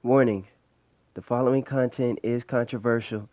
Warning, the following content is controversial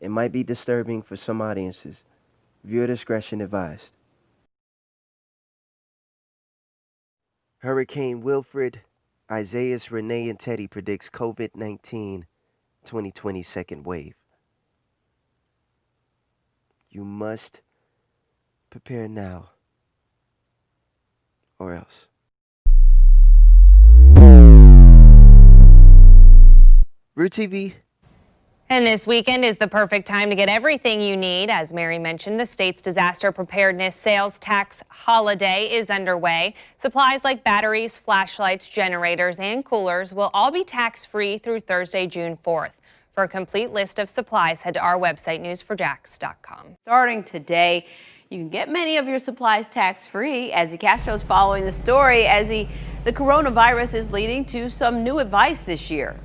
and might be disturbing for some audiences. Viewer discretion advised. Hurricane WILFRED, ISAIAS, RENEE, and Teddy predicts COVID-19 2020 second wave. You must prepare now, or else. Root TV. And this weekend is the perfect time to get everything you need. As Mary mentioned, the state's disaster preparedness sales tax holiday is underway. Supplies like batteries, flashlights, generators, and coolers will all be tax-free through Thursday, June 4th. For a complete list of supplies, head to our website, newsforjax.com. Starting today, you can get many of your supplies tax-free. As Castro is following the story as the coronavirus is leading to some new advice this year.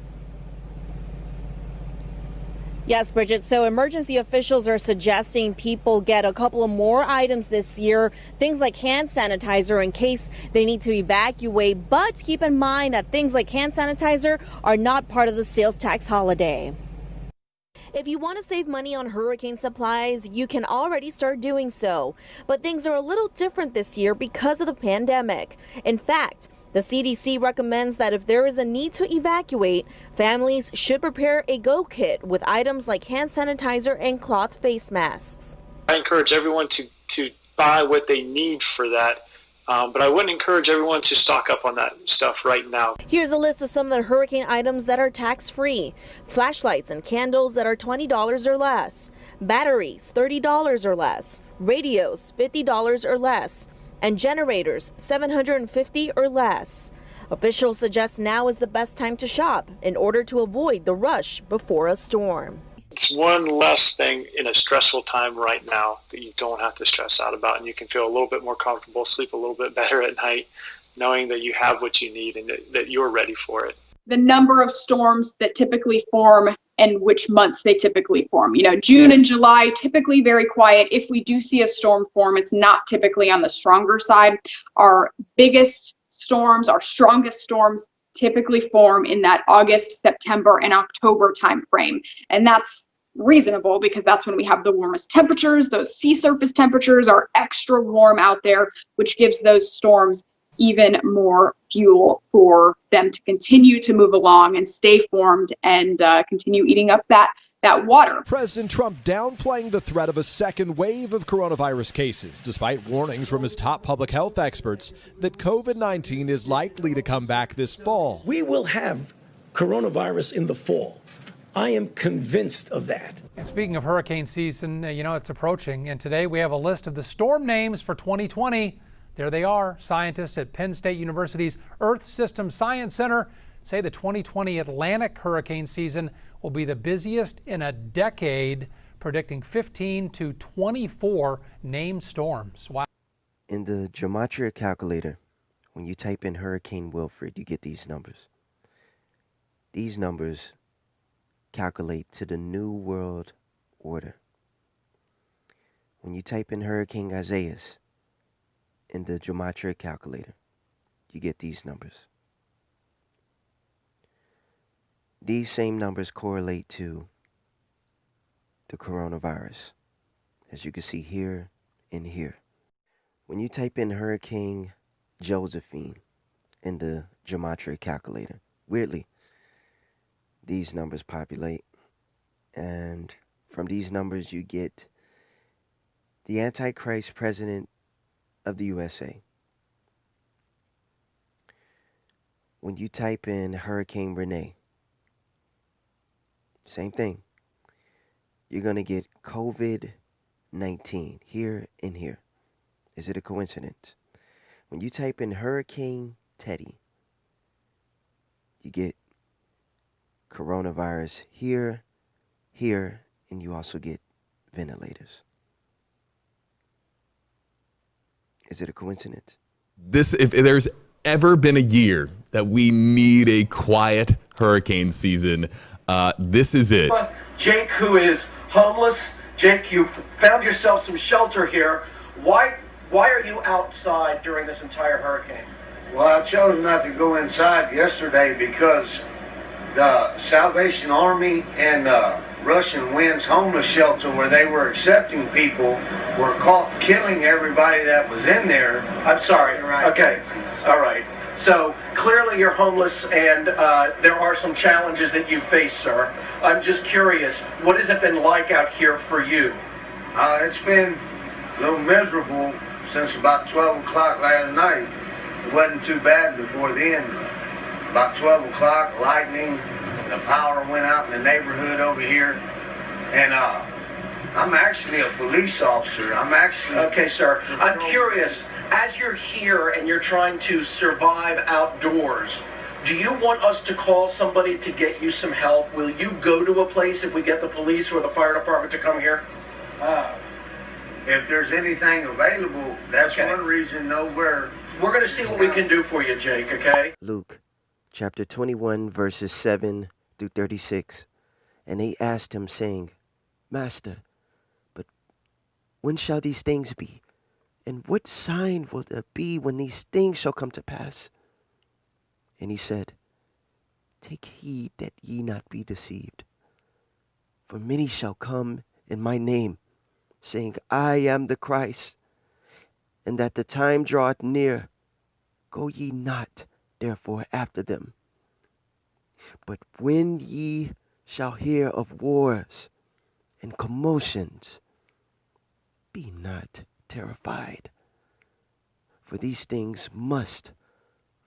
Yes, Bridget. So emergency officials are suggesting people get a couple of more items this year, things like hand sanitizer in case they need to evacuate. But keep in mind that things like hand sanitizer are not part of the sales tax holiday. If you want to save money on hurricane supplies, you can already start doing so. But things are a little different this year because of the pandemic. In fact, the CDC recommends that if there is a need to evacuate, families should prepare a go kit with items like hand sanitizer and cloth face masks. I encourage everyone to buy what they need for that, but I wouldn't encourage everyone to stock up on that stuff right now. Here's a list of some of the hurricane items that are tax-free. Flashlights and candles that are $20 or less. Batteries, $30 or less. Radios, $50 or less. And generators, $750 or less. Officials suggest now is the best time to shop in order to avoid the rush before a storm. It's one less thing in a stressful time right now that you don't have to stress out about, and you can feel a little bit more comfortable, sleep a little bit better at night, knowing that you have what you need and that you're ready for it. The number of storms that typically form and which months they typically form. You know, June and July, typically very quiet. If we do see a storm form, it's not typically on the stronger side. Our biggest storms, our strongest storms typically form in that August, September, and October timeframe. And that's reasonable because that's when we have the warmest temperatures. Those sea surface temperatures are extra warm out there, which gives those storms even more fuel for them to continue to move along and stay formed and continue eating up that water. President Trump downplaying the threat of a second wave of coronavirus cases, despite warnings from his top public health experts that COVID-19 is likely to come back this fall. We will have coronavirus in the fall. I am convinced of that. And speaking of hurricane season, it's approaching. And today we have a list of the storm names for 2020. There they are. Scientists at Penn State University's Earth System Science Center say the 2020 Atlantic hurricane season will be the busiest in a decade, predicting 15 to 24 named storms. Wow. In the gematria calculator, when you type in Hurricane WILFRED, you get these numbers. These numbers calculate to the New World Order. When you type in Hurricane ISAIAS in the gematria calculator, you get these numbers. These same numbers correlate to the coronavirus, as you can see here and here. When you type in Hurricane Josephine in the gematria calculator, weirdly, these numbers populate, and from these numbers you get the Antichrist president of the USA. When you type in Hurricane RENEE, same thing. You're going to get COVID-19 here and here. Is it a coincidence? When you type in Hurricane Teddy, you get coronavirus here, here, and you also get ventilators. Is it a coincidence? If there's ever been a year that we need a quiet hurricane season, this is it. Jake, who is homeless, Jake, you found yourself some shelter here. Why are you outside during this entire hurricane? Well, I chose not to go inside yesterday because the Salvation Army and Russian Winds homeless shelter where they were accepting people were caught killing everybody that was in there. I'm sorry. Right. Okay. All right. So clearly you're homeless and there are some challenges that you face, sir. I'm just curious, what has it been like out here for you? It's been a little miserable since about 12 o'clock last night. It wasn't too bad before then. About 12 o'clock, lightning, the power went out in the neighborhood over here. And I'm actually a police officer. Okay, sir. I'm curious, as you're here and you're trying to survive outdoors, do you want us to call somebody to get you some help? Will you go to a place if we get the police or the fire department to come here? If there's anything available, that's one reason nowhere. We're going to see what we can do for you, Jake, okay? Luke chapter 21, verses 7 through 36. And they asked him, saying, Master, but when shall these things be? And what sign will there be when these things shall come to pass? And he said, Take heed that ye not be deceived. For many shall come in my name, saying, I am the Christ, and that the time draweth near. Go ye not therefore after them. But when ye shall hear of wars and commotions, be not terrified. For these things must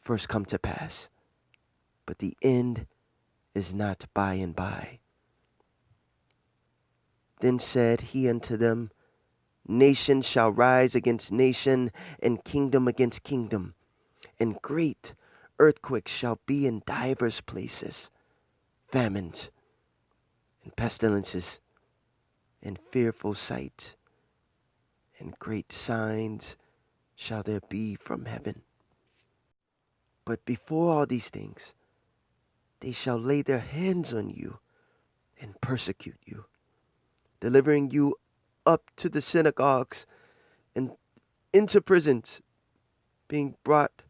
first come to pass, but the end is not by and by. Then said he unto them, Nation shall rise against nation, and kingdom against kingdom, and great earthquakes shall be in divers places, famines, and pestilences, and fearful sights, and great signs shall there be from heaven. But before all these things, they shall lay their hands on you and persecute you, delivering you up to the synagogues and into prisons, being brought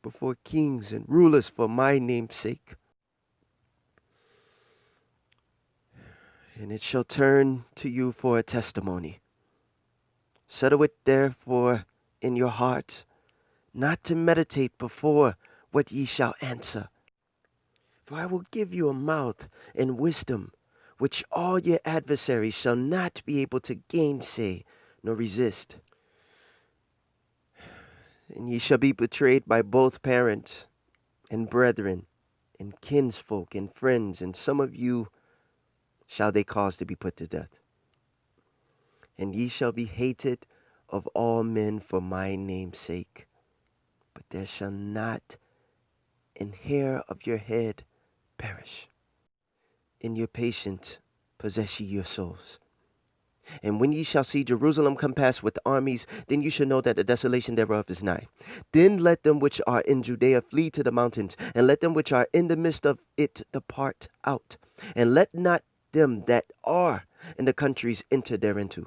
before kings and rulers for my name's sake. And it shall turn to you for a testimony. Settle it therefore in your heart, not to meditate before what ye shall answer. For I will give you a mouth and wisdom, which all your adversaries shall not be able to gainsay nor resist. And ye shall be betrayed by both parents and brethren and kinsfolk and friends, and some of you shall they cause to be put to death. And ye shall be hated of all men for my name's sake. But there shall not an hair of your head perish. In your patience possess ye your souls. And when ye shall see Jerusalem compassed with armies, then you shall know that the desolation thereof is nigh. Then let them which are in Judea flee to the mountains, and let them which are in the midst of it depart out. And let not them that are in the countries enter thereinto.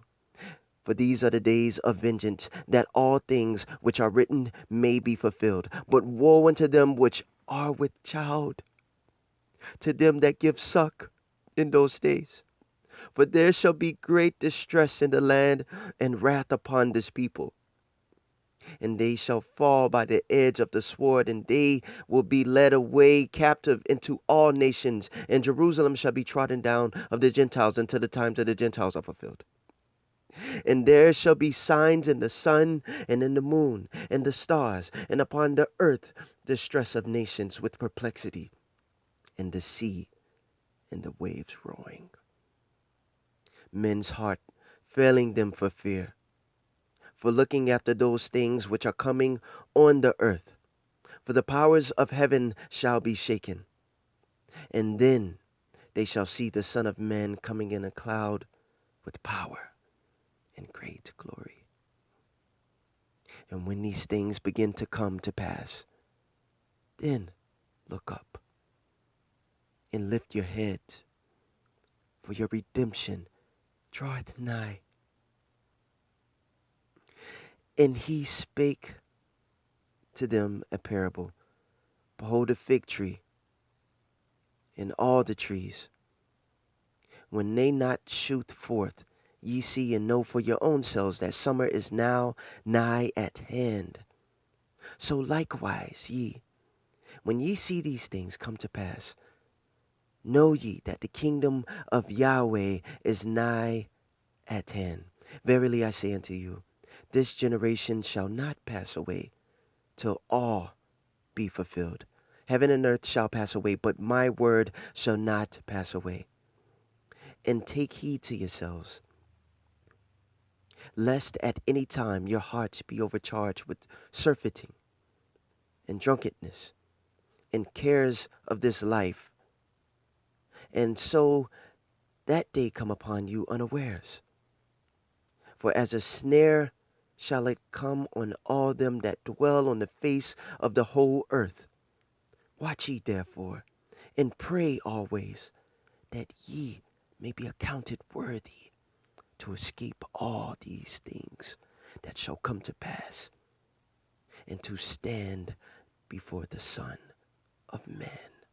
For these are the days of vengeance, that all things which are written may be fulfilled. But woe unto them which are with child, to them that give suck in those days. For there shall be great distress in the land, and wrath upon this people. And they shall fall by the edge of the sword, and they will be led away captive into all nations. And Jerusalem shall be trodden down of the Gentiles until the times of the Gentiles are fulfilled. And there shall be signs in the sun, and in the moon, and the stars, and upon the earth distress of nations with perplexity, and the sea, and the waves roaring. Men's heart failing them for fear, for looking after those things which are coming on the earth. For the powers of heaven shall be shaken. And then they shall see the Son of Man coming in a cloud with power and great glory. And when these things begin to come to pass, then look up and lift your heads, for your redemption draweth nigh. And he spake to them a parable. Behold, a fig tree in all the trees. When they not shoot forth, ye see and know for your own selves that summer is now nigh at hand. So likewise ye, when ye see these things come to pass, know ye that the kingdom of Yahweh is nigh at hand. Verily I say unto you, this generation shall not pass away till all be fulfilled. Heaven and earth shall pass away, but my word shall not pass away. And take heed to yourselves, lest at any time your hearts be overcharged with surfeiting and drunkenness and cares of this life, and so that day come upon you unawares. For as a snare shall it come on all them that dwell on the face of the whole earth. Watch ye therefore, and pray always, that ye may be accounted worthy to escape all these things that shall come to pass, and to stand before the Son of Man.